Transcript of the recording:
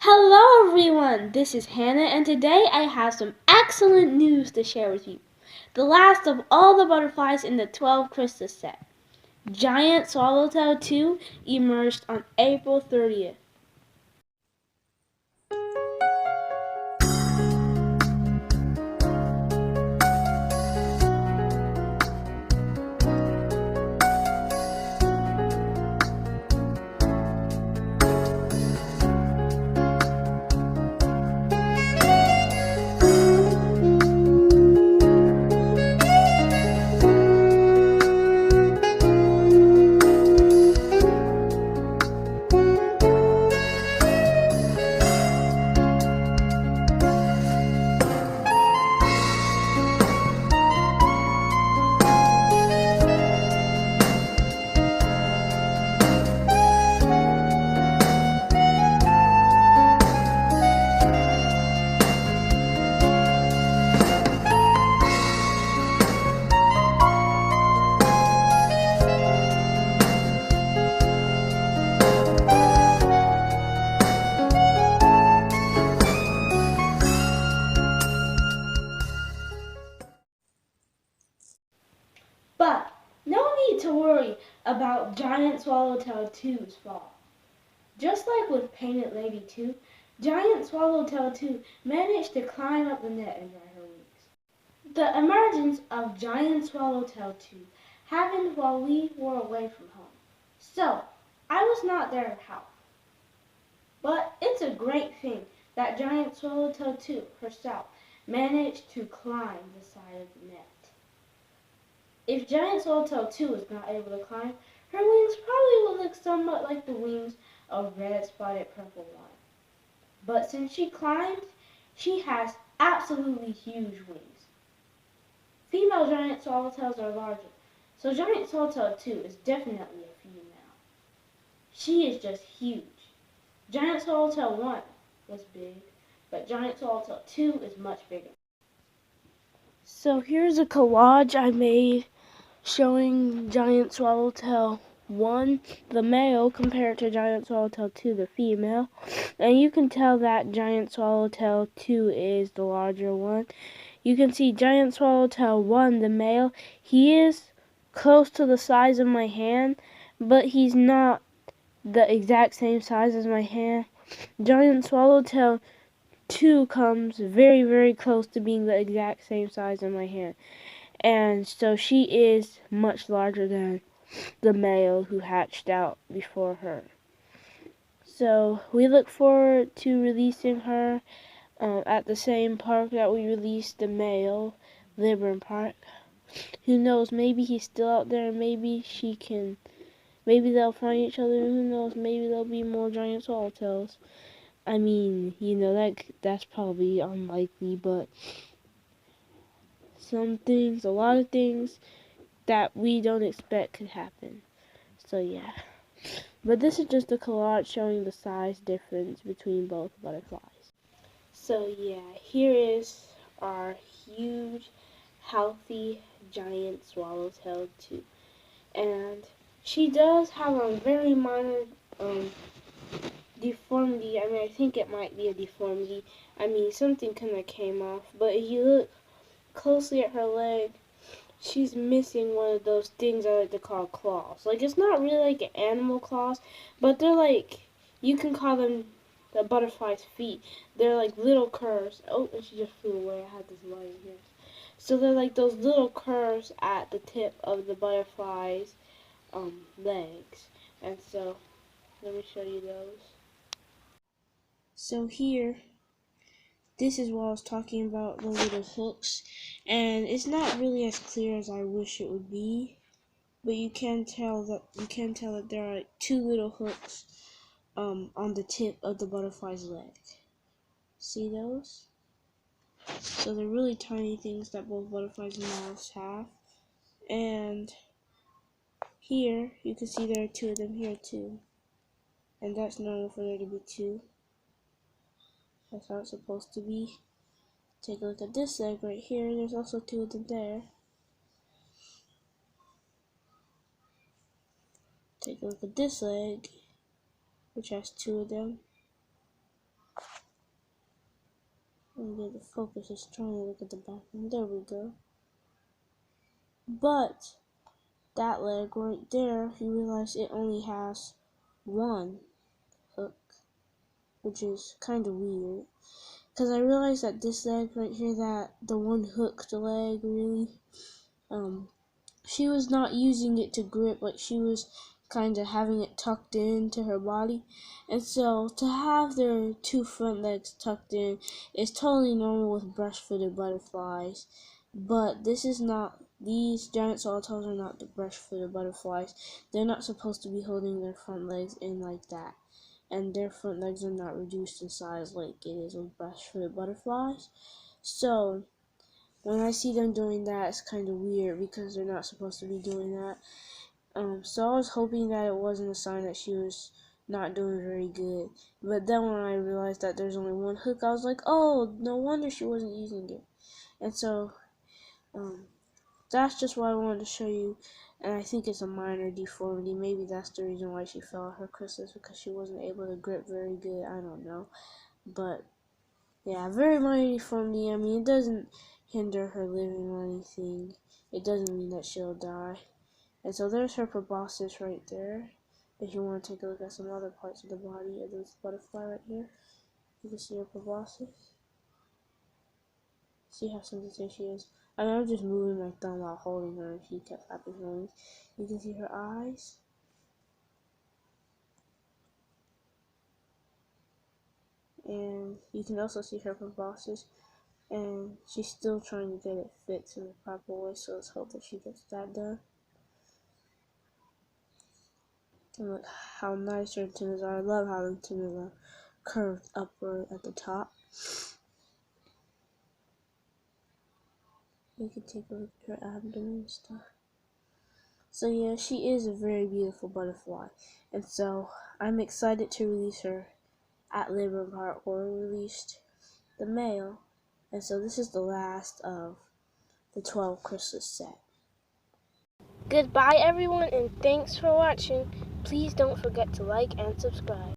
Hello everyone, this is Hannah and today I have some excellent news to share with you. The last of all the butterflies in the 12 chrysalis set, giant swallowtail2 emerged on April 30th. But no need to worry about giant swallowtail2's fall. Just like with Painted Lady 2, giant swallowtail2 managed to climb up the net and dry her wings. The emergence of giant swallowtail2 happened while we were away from home, so I was not there to help. But it's a great thing that giant swallowtail2 herself managed to climb the side of the net. If giant swallowtail2 is not able to climb, her wings probably will look somewhat like the wings of red-spotted purple one. But since she climbed, she has absolutely huge wings. Female giant swallowtails are larger, so giant swallowtail2 is definitely a female. She is just huge. Giant swallowtail1 was big, but giant swallowtail2 is much bigger. So here's a collage I made showing giant swallowtail1, the male, compared to giant swallowtail2, the female. And you can tell that giant swallowtail2 is the larger one. You can see giant swallowtail1, the male, he is close to the size of my hand, but he's not the exact same size as my hand. Giant swallowtail2 comes very, very close to being the exact same size as my hand. And so she is much larger than the male who hatched out before her. So we look forward to releasing her at the same park that we released the male, Lilburn Park. Who knows, maybe he's still out there, maybe they'll find each other, and who knows, maybe there'll be more giant swallowtails. I mean, that's probably unlikely, but a lot of things that we don't expect could happen. So yeah. But this is just a collage showing the size difference between both butterflies. So yeah, here is our huge, healthy giant swallowtail2. And she does have a very minor deformity. I mean, I think it might be a deformity. I mean, something kind of came off. But if you look closely at her leg, she's missing one of those things I like to call claws. Like, it's not really like an animal claws, but they're like, you can call them the butterfly's feet. They're like little curves. Oh, and she just flew away. I had this light here. So they're like those little curves at the tip of the butterfly's legs. And so, let me show you those. So here, this is what I was talking about, the little hooks. And it's not really as clear as I wish it would be. But you can tell that there are two little hooks on the tip of the butterfly's leg. See those? So they're really tiny things that both butterflies and moths have. And here you can see there are two of them here too. And that's normal for there to be two. That's how it's supposed to be. Take a look at this leg right here. There's also two of them there. Take a look at this leg, which has two of them. Let me get the focus. It's trying to look at the background. There we go. But that leg right there, you realize it only has one hook, which is kind of weird. Because I realized that this leg right here, that the one hooked leg, really, she was not using it to grip, like she was kind of having it tucked into her body. And so to have their two front legs tucked in is totally normal with brush-footed butterflies. But this is not, these giant swallowtails are not the brush-footed butterflies. They're not supposed to be holding their front legs in like that. And their front legs are not reduced in size like it is with brush-footed butterflies. So when I see them doing that, it's kind of weird because they're not supposed to be doing that. So I was hoping that it wasn't a sign that she was not doing very good. But then when I realized that there's only one hook, I was like, oh, no wonder she wasn't using it. And so that's just what I wanted to show you. And I think it's a minor deformity. Maybe that's the reason why she fell out her chrysalis, because she wasn't able to grip very good. I don't know. But yeah, very minor deformity. I mean, it doesn't hinder her living or anything. It doesn't mean that she'll die. And so there's her proboscis right there. If you want to take a look at some other parts of the body of this butterfly right here, you can see her proboscis. See how sensitive she is. I mean, I'm just moving my thumb while holding her, and she kept flapping her wings. You can see her eyes. And you can also see her proboscis. And she's still trying to get it fixed in the proper way, so let's hope that she gets that done. And look how nice her antennas are. I love how the antennas are curved upward at the top. You can take a look at her abdomen and stuff. So yeah, she is a very beautiful butterfly. And so I'm excited to release her at Lilburn Park, where we released the male. And so this is the last of the 12 chrysalis set. Goodbye everyone, and thanks for watching. Please don't forget to like and subscribe.